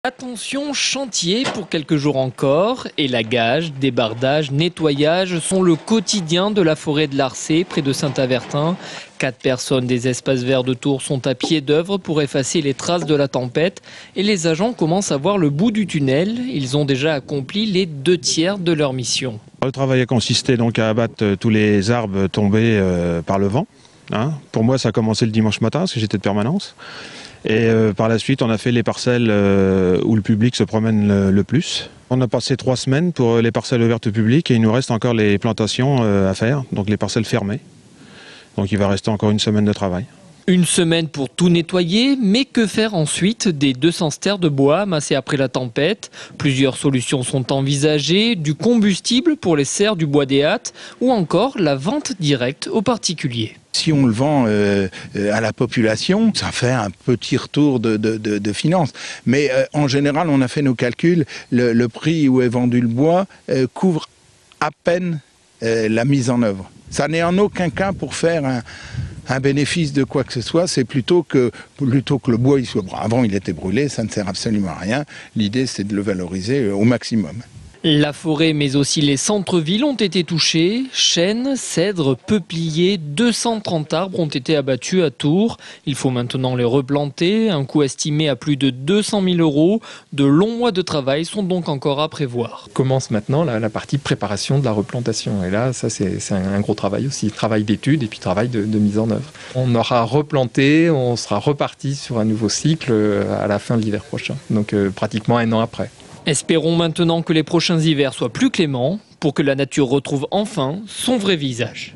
Attention, chantier pour quelques jours encore. Élagage, débardage, nettoyage sont le quotidien de la forêt de l'Arcé, près de Saint-Avertin. 4 personnes des espaces verts de Tours sont à pied d'œuvre pour effacer les traces de la tempête. Et les agents commencent à voir le bout du tunnel. Ils ont déjà accompli les 2/3 de leur mission. Le travail a consisté donc à abattre tous les arbres tombés par le vent. Pour moi, ça a commencé le dimanche matin parce que j'étais de permanence. Et par la suite, on a fait les parcelles où le public se promène le plus. On a passé 3 semaines pour les parcelles ouvertes au public et il nous reste encore les plantations à faire, donc les parcelles fermées. Donc il va rester encore une semaine de travail. Une semaine pour tout nettoyer, mais que faire ensuite des 200 stères de bois amassés après la tempête? Plusieurs solutions sont envisagées, du combustible pour les serres du bois des hâtes ou encore la vente directe aux particuliers. Si on le vend à la population, ça fait un petit retour de finances. Mais en général, on a fait nos calculs, le prix où est vendu le bois couvre à peine la mise en œuvre. Ça n'est en aucun cas pour faire un bénéfice de quoi que ce soit, c'est plutôt que le bois il soit... Avant il était brûlé, ça ne sert absolument à rien. L'idée c'est de le valoriser au maximum. La forêt mais aussi les centres-villes ont été touchés. Chênes, cèdres, peupliers, 230 arbres ont été abattus à Tours. Il faut maintenant les replanter, un coût estimé à plus de 200 000 €. De longs mois de travail sont donc encore à prévoir. Commence maintenant la partie préparation de la replantation. Et là, ça c'est un gros travail aussi, travail d'étude et puis travail de mise en œuvre. On aura replanté, on sera reparti sur un nouveau cycle à la fin de l'hiver prochain, donc pratiquement 1 an après. Espérons maintenant que les prochains hivers soient plus cléments pour que la nature retrouve enfin son vrai visage.